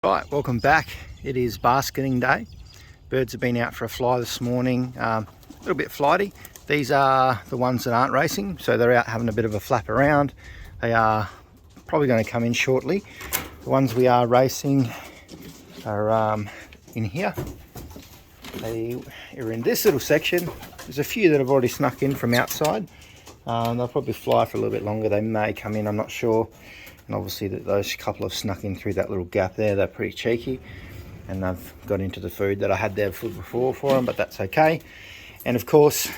Right, welcome back. It is basketing day. Birds have been out for a fly this morning, a little bit flighty. These are the ones that aren't racing, so they're out having a bit of a flap around. They are probably going to come in shortly. The ones we are racing are in here. They are in this little section. There's a few that have already snuck in from outside. They'll probably fly for a little bit longer. They may come in, I'm not sure. And obviously those couple have snuck in through that little gap there. They're pretty cheeky, and they've got into the food that I had there before for them, but that's okay. And of course,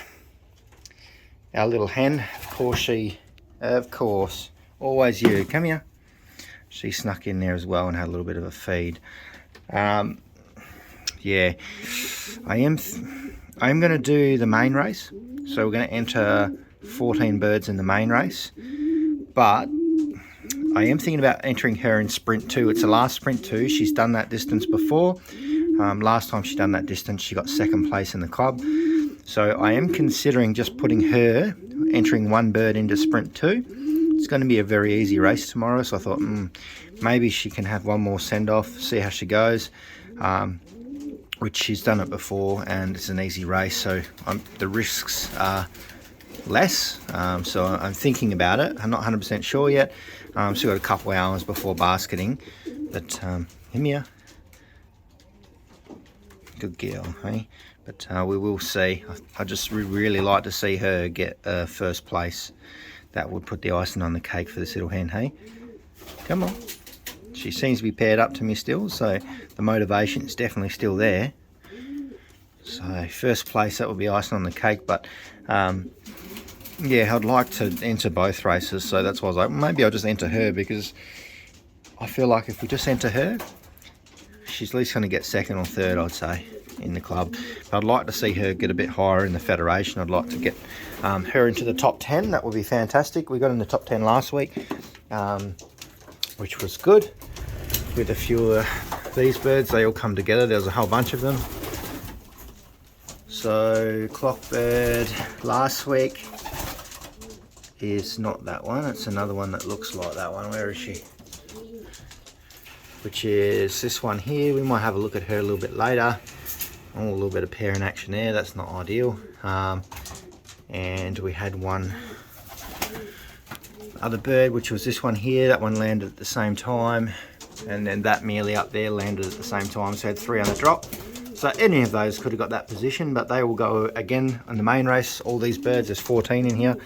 our little hen, of course, always you, come here. She snuck in there as well and had a little bit of a feed. Yeah, I am going to do the main race. So we're going to enter 14 birds in the main race, but I am thinking about entering her in sprint 2. It's the last sprint 2. She's done that distance before. Last time she done that distance, she got second place in the club. So I am considering just putting her, entering one bird into sprint 2. It's going to be a very easy race tomorrow. So I thought maybe she can have one more send off, see how she goes. Which she's done it before, and it's an easy race. So the risks are less. So I'm thinking about it. I'm not 100% sure yet. Still got a couple hours before basketing, but here, good girl, hey. But we will see. I just really like to see her get first place. That would put the icing on the cake for this little hen, hey. Come on. She seems to be paired up to me still, so the motivation is definitely still there. So first place, that would be icing on the cake, but yeah, I'd like to enter both races, so that's why I was like, maybe I'll just enter her, because I feel like if we just enter her, she's at least going to get second or third, I'd say, in the club. But I'd like to see her get a bit higher in the federation. I'd like to get her into the top 10. That would be fantastic. We got in the top 10 last week, which was good. With a few of these birds, they all come together. There was a whole bunch of them. So Clockbird last week is not that one. It's another one that looks like that one. Where is she? Which is this one here. We might have a look at her a little bit later. Oh, a little bit of pairing action there. That's not ideal. And we had one other bird, which was this one here. That one landed at the same time. And then that mealy up there landed at the same time. So I had 3 on the drop. So any of those could have got that position, but they will go again in the main race. All these birds, there's 14 in here.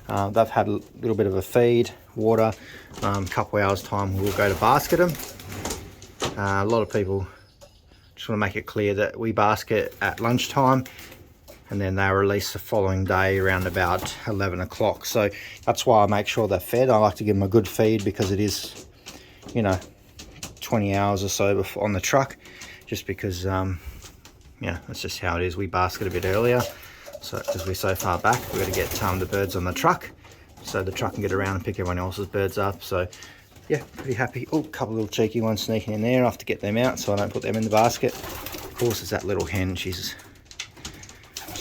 They've had a little bit of a feed, water. Couple hours time, we'll go to basket them. A lot of people just want to make it clear that we basket at lunchtime, and then they're released the following day around about 11 o'clock. So that's why I make sure they're fed. I like to give them a good feed, because it is, 20 hours or so before on the truck, just because that's just how it is. We basket a bit earlier, so because we're so far back, we've got to get the birds on the truck so the truck can get around and pick everyone else's birds up. So yeah, pretty happy. Oh, a couple of little cheeky ones sneaking in there. I have to get them out so I don't put them in the basket. Of course, it's that little hen. She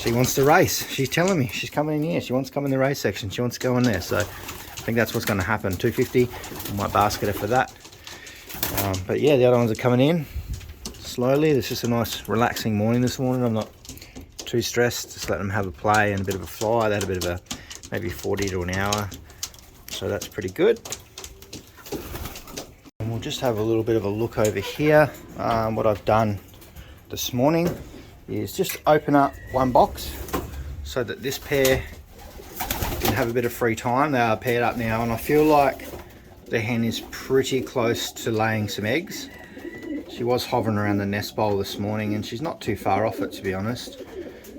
wants to race. She's telling me she's coming in here. She wants to come in the race section. She wants to go in there. So I think that's what's going to happen. 250. I might basket her for that. But yeah, the other ones are coming in slowly. It's just a nice relaxing morning this morning. I'm not too stressed. Just let them have a play and a bit of a fly. They had a bit of a maybe 40 to an hour. So that's pretty good. And we'll just have a little bit of a look over here. What I've done this morning is just open up one box so that this pair can have a bit of free time. They are paired up now, and I feel like the hen is pretty close to laying some eggs. She was hovering around the nest bowl this morning, and she's not too far off it, to be honest.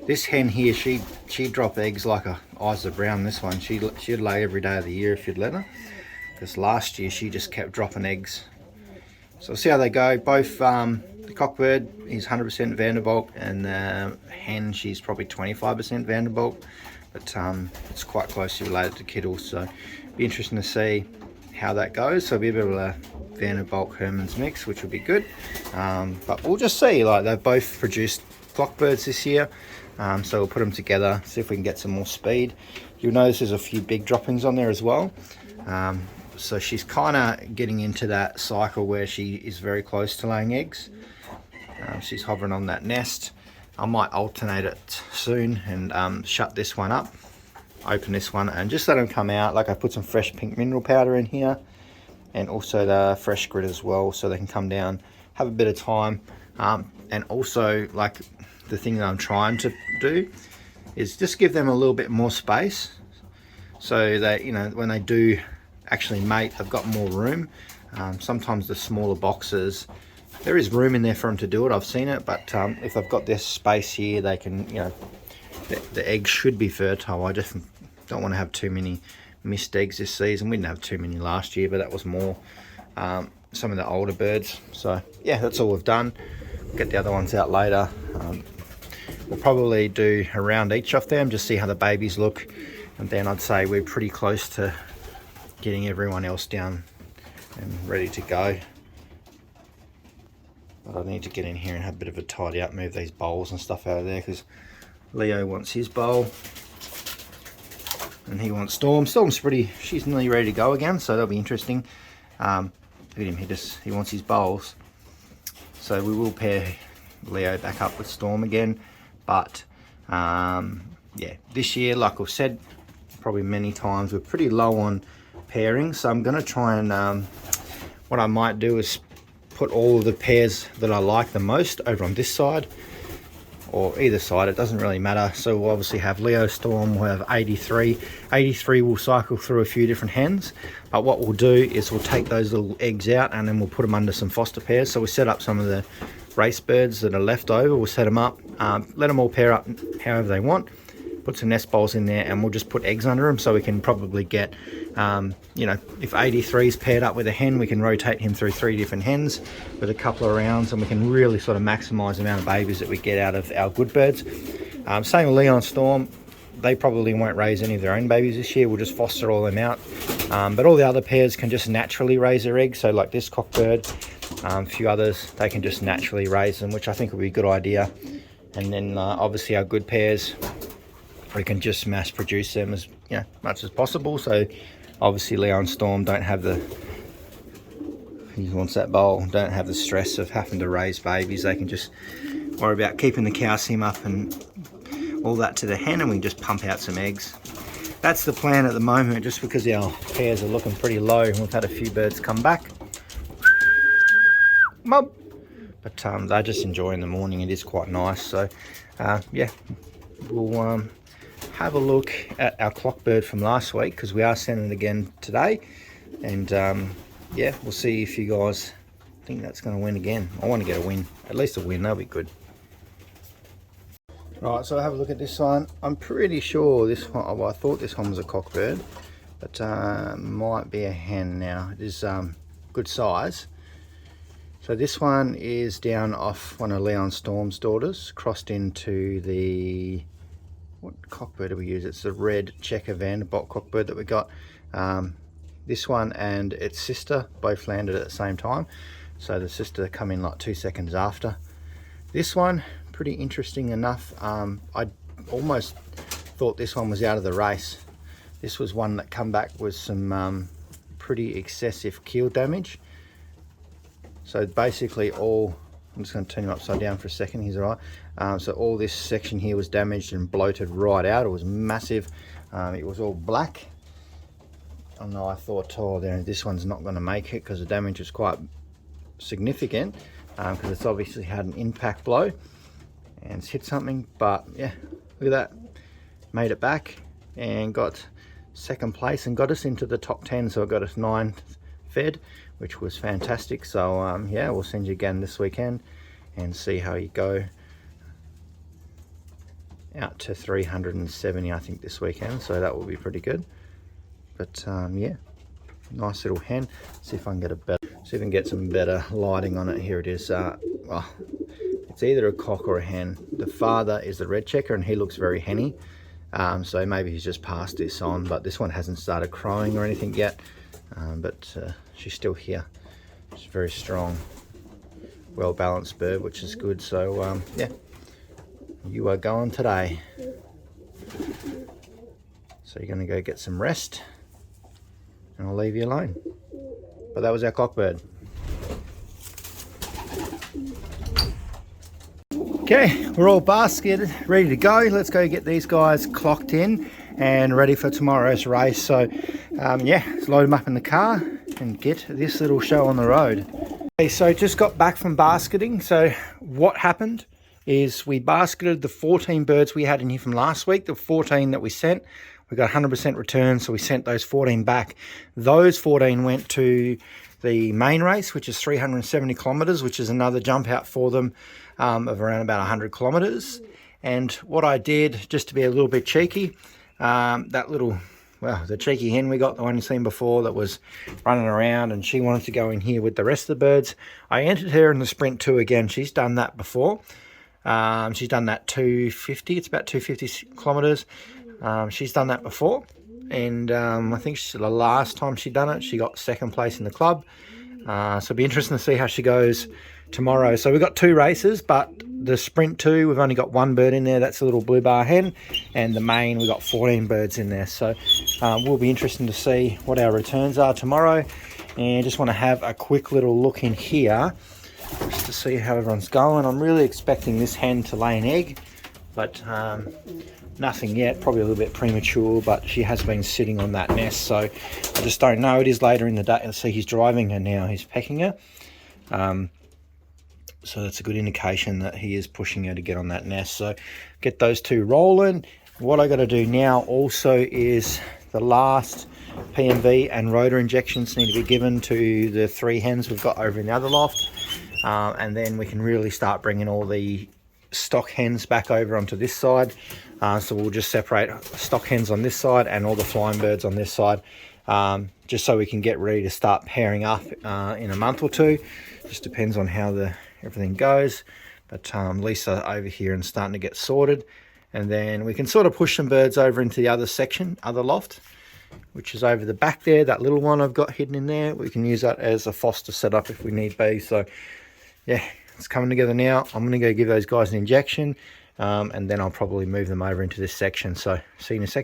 This hen here, she'd drop eggs like a Isa Brown. This one, she'd lay every day of the year if you'd let her. Because last year she just kept dropping eggs. So we'll see how they go. Both the cockbird is 100% Vanderbilt, and the hen, she's probably 25% Vanderbilt. But it's quite closely related to Kittle, so it'll be interesting to see how that goes. So it'll be a bit of a Vanderbilt Herman's mix, which will be good. But we'll just see. Like, they've both produced clockbirds this year, so we'll put them together, see if we can get some more speed. You'll notice there's a few big droppings on there as well. So she's kind of getting into that cycle where she is very close to laying eggs. She's hovering on that nest. I might alternate it soon and shut this one up, open this one, and just let them come out. Like, I put some fresh pink mineral powder in here, and also the fresh grit as well, so they can come down, have a bit of time. And also, like, the thing that I'm trying to do is just give them a little bit more space, so that, you know, when they do actually mate, they've got more room. Sometimes the smaller boxes, there is room in there for them to do it, I've seen it, but if they've got this space here, they can, you know, the eggs should be fertile. I just don't want to have too many missed eggs this season. We didn't have too many last year, but that was more some of the older birds. So yeah, that's all we've done. We'll get the other ones out later. We'll probably do a round each of them, just see how the babies look, and then I'd say we're pretty close to getting everyone else down and ready to go. But I need to get in here and have a bit of a tidy up, move these bowls and stuff out of there, because Leo wants his bowl and he wants Storm. Storm's she's nearly ready to go again, so that'll be interesting. Look at him, he wants his bowls. So we will pair Leo back up with Storm again, but yeah, this year, like I've said probably many times, we're pretty low on pairing, so I'm going to try and what I might do is put all of the pairs that I like the most over on this side, or either side, it doesn't really matter. So we'll obviously have Leo, Storm, we'll have 83. 83 will cycle through a few different hens, but what we'll do is we'll take those little eggs out and then we'll put them under some foster pairs. So we set up some of the race birds that are left over, we'll set them up, let them all pair up however they want, put some nest bowls in there, and we'll just put eggs under them, so we can probably get, you know, if 83 is paired up with a hen, we can rotate him through 3 different hens with a couple of rounds, and we can really sort of maximise the amount of babies that we get out of our good birds. Same with Leo and Storm. They probably won't raise any of their own babies this year. We'll just foster all them out. But all the other pairs can just naturally raise their eggs. So like this cockbird, a few others, they can just naturally raise them, which I think would be a good idea. And then obviously our good pairs, we can just mass produce them as, you know, much as possible. So obviously Leo and Storm don't have the, he wants that bowl, don't have the stress of having to raise babies. They can just worry about keeping the calcium up and all that to the hen, and we can just pump out some eggs. That's the plan at the moment, just because our pairs are looking pretty low and we've had a few birds come back. Mum. But they're just enjoying the morning. It is quite nice. So yeah, we'll have a look at our clockbird from last week, because we are sending it again today, and yeah, we'll see if you guys think that's going to win again. I want to get a win, at least a win, that'll be good. Right, so have a look at this one. I'm pretty sure this one, well, I thought this one was a cockbird, but might be a hen now. It is good size. So this one is down off one of Leon Storm's daughters, crossed into the, what cockbird do we use? It's the red checker Vanderbilt cockbird that we got. This one and its sister both landed at the same time. So the sister come in like 2 seconds after. This one, pretty interesting enough. I almost thought this one was out of the race. This was one that come back with some pretty excessive keel damage. So basically all, I'm just going to turn him upside down for a second, he's all right. So all this section here was damaged and bloated right out. It was massive. It was all black. I know, I thought, oh, this one's not going to make it because the damage was quite significant, because it's obviously had an impact blow and it's hit something. But yeah, look at that, made it back and got second place and got us into the top 10. So it got us 9th fed, which was fantastic. So yeah, we'll send you again this weekend and see how you go. Out to 370 I think this weekend, so that will be pretty good. But yeah, nice little hen. See if I can get a better, see if I can get some better lighting on it. Here it is. Well, it's either a cock or a hen. The father is the red checker and he looks very henny, so maybe he's just passed this on, but this one hasn't started crowing or anything yet. But she's still here. She's very strong, well balanced bird, which is good. So yeah, you are going today. So you're going to go get some rest. and I'll leave you alone. But that was our cockbird. Okay, we're all basketed, ready to go. Let's go get these guys clocked in and ready for tomorrow's race. So yeah, let's load them up in the car and get this little show on the road. Okay, so just got back from basketing. So what happened is we basketed the 14 birds we had in here from last week, the 14 that we sent. We got 100% return, so we sent those 14 back. Those 14 went to the main race, which is 370 kilometers, which is another jump out for them of around about 100 kilometers. And what I did, just to be a little bit cheeky, that little, well, the cheeky hen we got, the one you've seen before that was running around and she wanted to go in here with the rest of the birds. I entered her in the Sprint 2 again. She's done that before. She's done that 250, it's about 250 kilometers. She's done that before. And I think the last time she done it, she got second place in the club. So it'll be interesting to see how she goes tomorrow. So we've got 2 races, but the Sprint 2, we've only got 1 bird in there. That's a little blue bar hen. And the main, we've got 14 birds in there. So will be interesting to see what our returns are tomorrow. And just want to have a quick little look in here just to see how everyone's going. I'm really expecting this hen to lay an egg, but nothing yet, probably a little bit premature, but she has been sitting on that nest, so I just don't know. It is later in the day. See, he's driving her now, he's pecking her, so that's a good indication that he is pushing her to get on that nest. So get those 2 rolling. What I got to do now also is the last PMV and rotor injections need to be given to the 3 hens we've got over in the other loft, and then we can really start bringing all the stock hens back over onto this side. So we'll just separate stock hens on this side and all the flying birds on this side, just so we can get ready to start pairing up in a month or 2. Just depends on how everything goes, but Lisa over here and starting to get sorted, and then we can sort of push some birds over into the other section, other loft, which is over the back there. That little one I've got hidden in there, we can use that as a foster setup if we need be. So yeah, it's coming together now. I'm going to go give those guys an injection, and then I'll probably move them over into this section. So see you in a second.